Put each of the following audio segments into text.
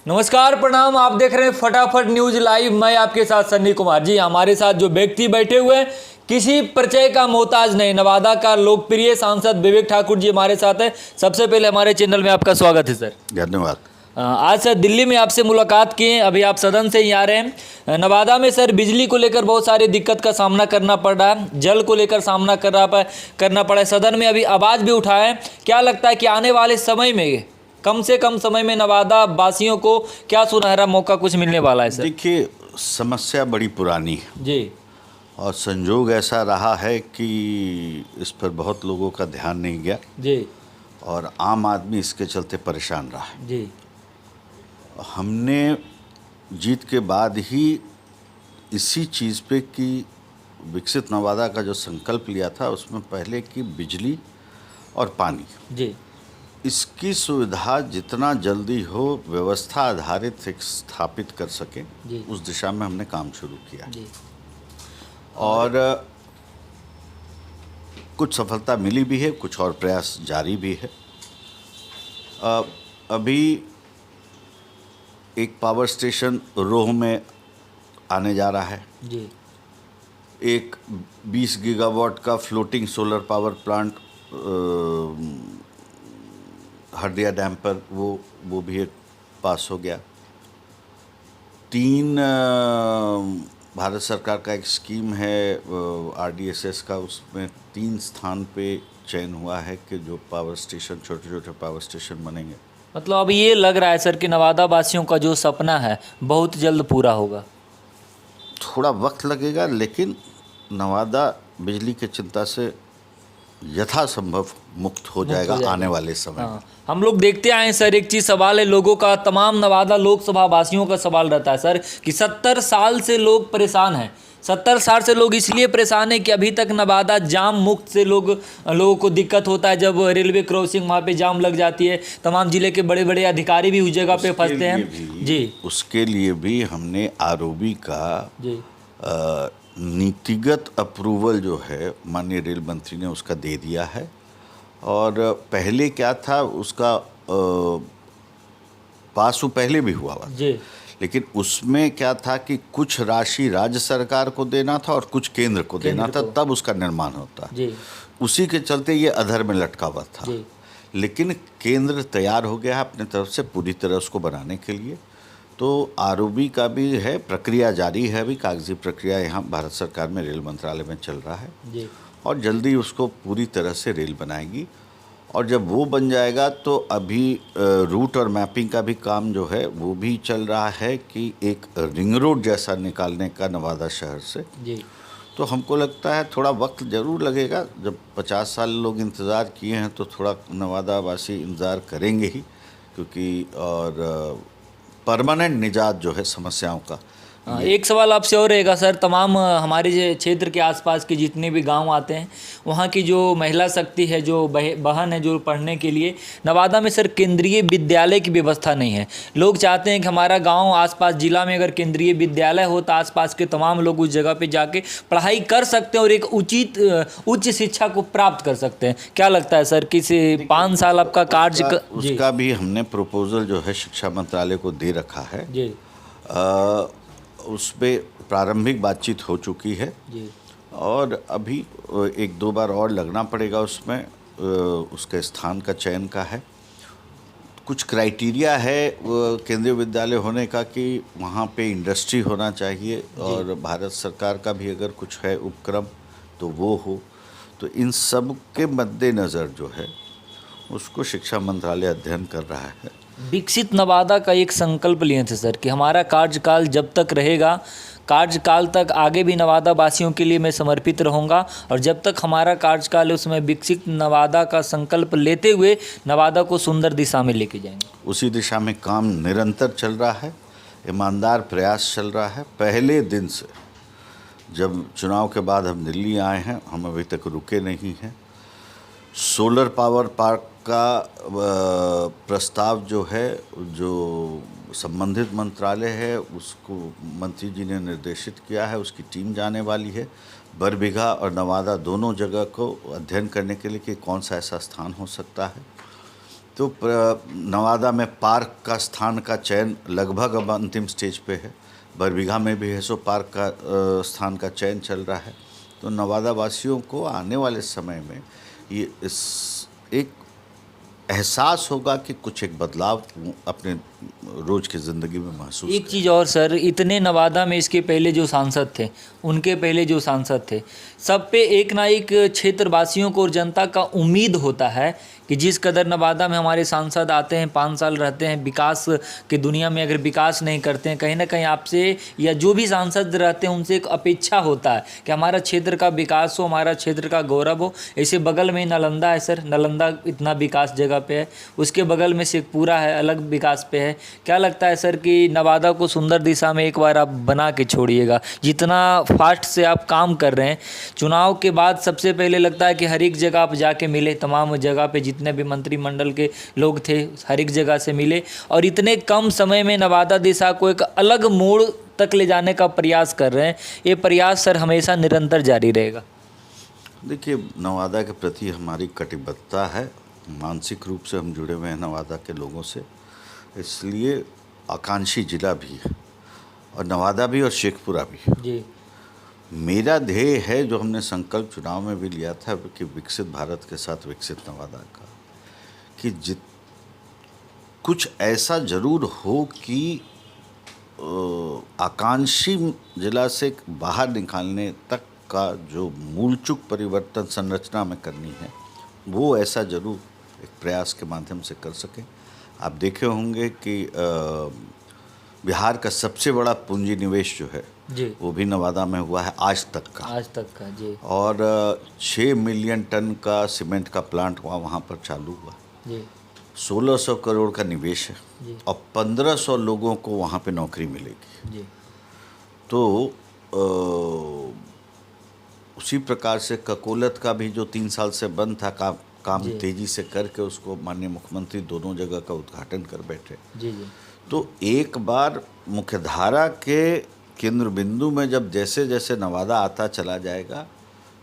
नमस्कार, प्रणाम। आप देख रहे हैं फटाफट न्यूज लाइव। मैं आपके साथ सन्नी कुमार जी। हमारे साथ जो व्यक्ति बैठे हुए हैं किसी परिचय का मोहताज नहीं, नवादा का लोकप्रिय सांसद विवेक ठाकुर जी हमारे साथ है। सबसे पहले हमारे चैनल में आपका स्वागत है सर। धन्यवाद। आज सर दिल्ली में आपसे मुलाकात किए, अभी आप सदन से ही आ रहे हैं। नवादा में सर बिजली को लेकर बहुत सारी दिक्कत का सामना करना पड़ रहा है, जल को लेकर सामना करना पड़ा है। सदन में अभी आवाज़ भी उठाया है। क्या लगता है कि आने वाले समय में, कम से कम समय में, नवादा वासियों को क्या सुनहरा मौका कुछ मिलने वाला है सर? देखिए, समस्या बड़ी पुरानी है जी और संजोग ऐसा रहा है कि इस पर बहुत लोगों का ध्यान नहीं गया जी और आम आदमी इसके चलते परेशान रहा है। जी हमने जीत के बाद ही इसी चीज़ पे कि विकसित नवादा का जो संकल्प लिया था उसमें पहले कि बिजली और पानी, जी इसकी सुविधा जितना जल्दी हो व्यवस्था आधारित स्थापित कर सके, उस दिशा में हमने काम शुरू किया जी। और कुछ सफलता मिली भी है, कुछ और प्रयास जारी भी है। अभी एक पावर स्टेशन रोह में आने जा रहा है जी। एक 20 गीगावाट का floating solar power plant Hardiya dam पर वो भी एक पास हो गया। 3 भारत सरकार का एक स्कीम है RDSS का, उसमें 3 स्थान पे चयन हुआ है कि जो पावर स्टेशन, छोटे छोटे पावर स्टेशन बनेंगे। मतलब अब ये लग रहा है सर कि नवादा वासियों का जो सपना है बहुत जल्द पूरा होगा। थोड़ा वक्त लगेगा, लेकिन नवादा बिजली की चिंता से यथासंभव मुक्त हो जाएगा आने वाले समय में। हम लोग देखते आए सर, एक चीज़ सवाल है लोगों का, तमाम नवादा लोकसभा वासियों का सवाल रहता है सर कि 70 साल से लोग परेशान हैं। 70 साल से लोग इसलिए परेशान हैं कि अभी तक नवादा जाम मुक्त से लोगों को दिक्कत होता है। जब रेलवे क्रॉसिंग वहाँ पे जाम लग जाती है, तमाम जिले के बड़े बड़े अधिकारी भी उस जगह पे फंसते हैं। जी, उसके लिए भी हमने ROB का जी नीतिगत अप्रूवल जो है माननीय रेल मंत्री ने उसका दे दिया है। और पहले क्या था, उसका पास पहले भी हुआ जी, लेकिन उसमें क्या था कि कुछ राशि राज्य सरकार को देना था और कुछ केंद्र को देना था, तब उसका निर्माण होता। जी, उसी के चलते ये अधर में लटका हुआ था। जी। लेकिन केंद्र तैयार हो गया है अपने तरफ से पूरी तरह उसको बनाने के लिए। तो ROB का भी है, प्रक्रिया जारी है, अभी कागजी प्रक्रिया यहाँ भारत सरकार में रेल मंत्रालय में चल रहा है जी। और जल्दी उसको पूरी तरह से रेल बनाएगी। और जब वो बन जाएगा तो अभी रूट और मैपिंग का भी काम जो है वो भी चल रहा है कि एक रिंग रोड जैसा निकालने का नवादा शहर से। जी। तो हमको लगता है थोड़ा वक्त ज़रूर लगेगा। जब 50 साल लोग इंतज़ार किए हैं तो थोड़ा नवादा वासी इंतज़ार करेंगे ही, क्योंकि और परमानेंट निजात जो है समस्याओं का। एक सवाल आपसे और रहेगा सर, तमाम हमारे क्षेत्र के आसपास के जितने भी गांव आते हैं वहाँ की जो महिला शक्ति है, जो बहन है, जो पढ़ने के लिए नवादा में सर केंद्रीय विद्यालय की व्यवस्था नहीं है। लोग चाहते हैं कि हमारा गांव आसपास जिला में अगर केंद्रीय विद्यालय हो तो आसपास के तमाम लोग उस जगह पे जाके पढ़ाई कर सकते हैं और एक उच्च शिक्षा को प्राप्त कर सकते हैं। क्या लगता है सर कि 5 साल आपका कार्य उसका भी हमने प्रपोजल जो है शिक्षा मंत्रालय को दे रखा है जी। उस पर प्रारंभिक बातचीत हो चुकी है जी। और अभी 1-2 बार और लगना पड़ेगा उसमें, उसके स्थान का चयन का है। कुछ क्राइटेरिया है केंद्रीय विद्यालय होने का कि वहाँ पे इंडस्ट्री होना चाहिए और भारत सरकार का भी अगर कुछ है उपक्रम तो वो हो। तो इन सब के मद्देनज़र जो है उसको शिक्षा मंत्रालय अध्ययन कर रहा है। विकसित नवादा का एक संकल्प लिए थे सर कि हमारा कार्यकाल जब तक रहेगा, कार्यकाल तक आगे भी नवादा वासियों के लिए मैं समर्पित रहूंगा और जब तक हमारा कार्यकाल है उसमें विकसित नवादा का संकल्प लेते हुए नवादा को सुंदर दिशा में लेके जाएंगे। उसी दिशा में काम निरंतर चल रहा है, ईमानदार प्रयास चल रहा है। पहले दिन से जब चुनाव के बाद हम दिल्ली आए हैं, हम अभी तक रुके नहीं हैं। सोलर पावर पार्क का प्रस्ताव जो है, जो संबंधित मंत्रालय है उसको मंत्री जी ने निर्देशित किया है, उसकी टीम जाने वाली है बरबीघा और नवादा दोनों जगह को अध्ययन करने के लिए कि कौन सा ऐसा स्थान हो सकता है। तो नवादा में पार्क का स्थान का चयन लगभग अब अंतिम स्टेज पे है। बरबीघा में भी है सो पार्क का स्थान का चयन चल रहा है। तो नवादा वासियों को आने वाले समय में ये इस एक एहसास होगा कि कुछ एक बदलाव अपने रोज़ की ज़िंदगी में महसूस एक चीज़ और सर, इतने नवादा में इसके पहले जो सांसद थे, उनके पहले जो सांसद थे, सब पे एक ना एक क्षेत्रवासियों को और जनता का उम्मीद होता है कि जिस कदर नवादा में हमारे सांसद आते हैं, 5 साल रहते हैं, विकास की दुनिया में अगर विकास नहीं करते हैं, कहीं ना कहीं आपसे या जो भी सांसद रहते हैं उनसे एक अपेक्षा होता है कि हमारा क्षेत्र का विकास हो, हमारा क्षेत्र का गौरव हो। ऐसे बगल में नालंदा है सर, नालंदा इतना विकास जगह पे है, उसके बगल में शेखपुरा है, अलग विकास पे है। क्या लगता है सर कि नवादा को सुंदर दिशा में एक बार आप बना के छोड़िएगा, जितना फास्ट से आप काम कर रहे हैं। चुनाव के बाद सबसे पहले लगता है कि हर एक जगह आप जाके मिले, तमाम जगह पे जितने भी मंत्रिमंडल के लोग थे हर एक जगह से मिले, और इतने कम समय में नवादा दिशा को एक अलग मोड़ तक ले जाने का प्रयास कर रहे हैं। ये प्रयास सर हमेशा निरंतर जारी रहेगा। देखिए, नवादा के प्रति हमारी कटिबद्धता है, मानसिक रूप से हम जुड़े हुए हैं नवादा के लोगों से, इसलिए आकांक्षी जिला भी है और नवादा भी और शेखपुरा भी। जी, मेरा ध्येय है, जो हमने संकल्प चुनाव में भी लिया था कि विकसित भारत के साथ विकसित नवादा का, कि कुछ ऐसा ज़रूर हो कि आकांक्षी जिला से बाहर निकालने तक का जो मूलचूक परिवर्तन संरचना में करनी है, वो ऐसा ज़रूर एक प्रयास के माध्यम से कर सकें। आप देखे होंगे कि बिहार का सबसे बड़ा पूंजी निवेश जो है जी, वो भी नवादा में हुआ है आज तक का। जी, और 6 मिलियन टन का सीमेंट का प्लांट वहाँ पर चालू हुआ जी, 1600 करोड़ का निवेश है जी, और 1500 लोगों को वहाँ पे नौकरी मिलेगी। जी, तो उसी प्रकार से ककोलत का भी जो 3 साल से बंद था, काम जी, तेज़ी से करके उसको माननीय मुख्यमंत्री दोनों जगह का उद्घाटन कर बैठे। जी, जी, तो एक बार मुख्यधारा के केंद्र बिंदु में जब जैसे जैसे नवादा आता चला जाएगा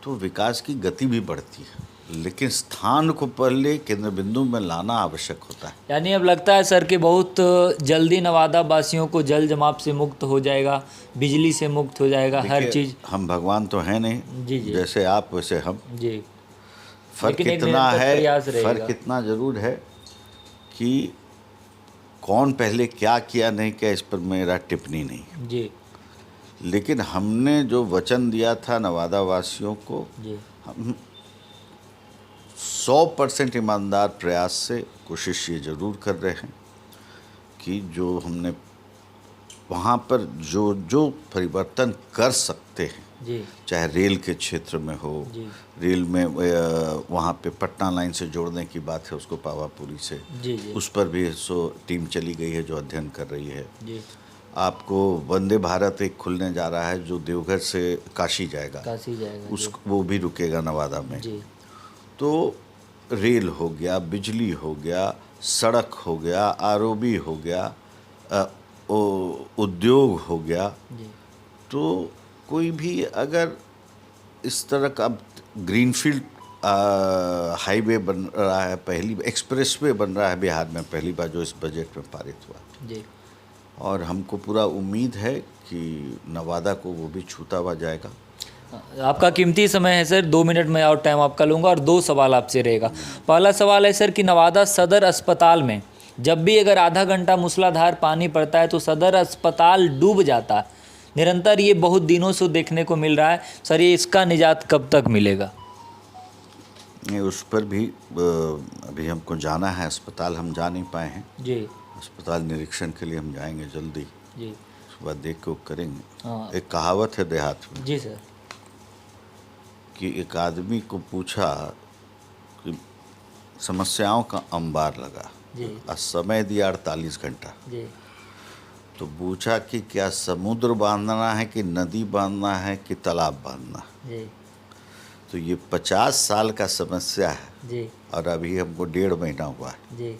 तो विकास की गति भी बढ़ती है, लेकिन स्थान को पहले केंद्र बिंदु में लाना आवश्यक होता है। यानी अब लगता है सर कि बहुत जल्दी नवादा वासियों को जल जमाव से मुक्त हो जाएगा, बिजली से मुक्त हो जाएगा, हर देखिए, चीज़। हम भगवान तो हैं नहीं, जी, जी, जैसे आप वैसे हम। जी, फर्क लेकिन एक इतना निरंतर है, प्रयास रहेगा। फर्क इतना ज़रूर है कि कौन पहले क्या किया नहीं किया इस पर मेरा टिप्पणी नहीं है, जी, लेकिन हमने जो वचन दिया था नवादा वासियों को, जी, हम 100% ईमानदार प्रयास से कोशिश ये ज़रूर कर रहे हैं कि जो हमने वहाँ पर जो जो परिवर्तन कर सकते हैं, जी, चाहे रेल के क्षेत्र में हो, जी, रेल में वहाँ पे पटना लाइन से जोड़ने की बात है उसको पावापुरी से, जी, जी, उस पर भी टीम चली गई है जो अध्ययन कर रही है। जी, आपको वंदे भारत एक खुलने जा रहा है जो देवघर से काशी जाएगा, काशी जाएगा, उस वो भी रुकेगा नवादा में। जी, तो रेल हो गया, बिजली हो गया, सड़क हो गया, आरओबी हो गया, उद्योग हो गया। जी, तो कोई भी अगर इस तरह का ग्रीनफील्ड हाईवे बन रहा है, पहली एक्सप्रेसवे बन रहा है बिहार में पहली बार जो इस बजट में पारित हुआ, जी, और हमको पूरा उम्मीद है कि नवादा को वो भी छूता हुआ जाएगा। आपका कीमती समय है सर, 2 मिनट में और टाइम आपका लूँगा और 2 सवाल आपसे रहेगा। पहला सवाल है सर कि नवादा सदर अस्पताल में जब भी अगर आधा घंटा मूसलाधार पानी पड़ता है तो सदर अस्पताल डूब जाता है, निरंतर ये बहुत दिनों से देखने को मिल रहा है सर, ये इसका निजात कब तक मिलेगा? नहीं, उस पर भी अभी हमको जाना है, अस्पताल हम जा नहीं पाए हैं। जी, अस्पताल निरीक्षण के लिए हम जाएंगे जल्दी, जी, उसके बाद देख के वो करेंगे। हाँ, एक कहावत है देहात में जी सर, कि एक आदमी को पूछा कि समस्याओं का अंबार लगा जी, और समय दिया 48 घंटा, जी, तो पूछा कि क्या समुद्र बांधना है कि नदी बांधना है कि तालाब बांधना। जी, तो ये 50 साल का समस्या है जी, और अभी हमको 1.5 महीना हुआ है। जी,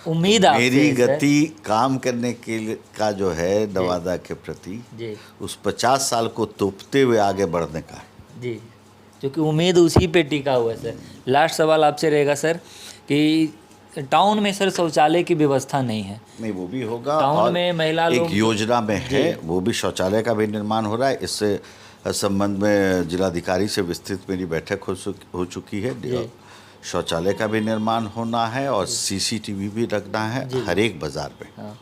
उम्मीद आपसे मेरी है सर। गति काम करने के लिए का जो है नवादा के प्रति, जी, उस 50 साल को तोपते हुए आगे बढ़ने का है। जी, क्योंकि उम्मीद उसी पे टिका हुआ है सर। लास्ट सवाल आपसे रहेगा सर कि टाउन में सर शौचालय की व्यवस्था नहीं है। नहीं, वो भी होगा। टाउन और में महिला एक लोग योजना में है, वो भी शौचालय का भी निर्माण हो रहा है। इससे संबंध में जिलाधिकारी से विस्तृत मेरी बैठक हो चुकी है। शौचालय का भी निर्माण होना है और सीसीटीवी भी रखना है हर एक बाजार में। हाँ।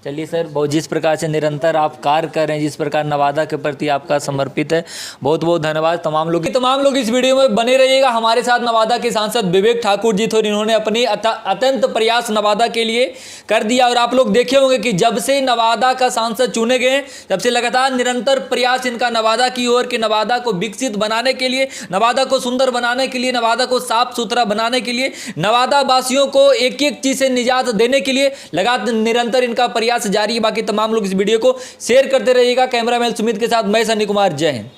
चलिए सर, बहुत जिस प्रकार से निरंतर आप कार्य कर रहे हैं, जिस प्रकार नवादा के प्रति आपका समर्पित है, बहुत बहुत धन्यवाद। तमाम लोग इस वीडियो में बने रहिएगा। हमारे साथ नवादा के सांसद विवेक ठाकुर जी थे और इन्होंने अपनी अत्यंत प्रयास नवादा के लिए कर दिया। और आप लोग देखे होंगे कि जब से नवादा का सांसद चुने गए, तब से लगातार निरंतर प्रयास इनका नवादा की ओर के नवादा को विकसित बनाने के लिए, नवादा को सुंदर बनाने के लिए, नवादा को साफ सुथरा बनाने के लिए, नवादा वासियों को एक एक चीज से निजात देने के लिए लगातार निरंतर इनका प्रयास जारी है। बाकी तमाम लोग इस वीडियो को शेयर करते रहिएगा। कैमरामैन सुमित के साथ मैं सन्नी कुमार, जय हिंद।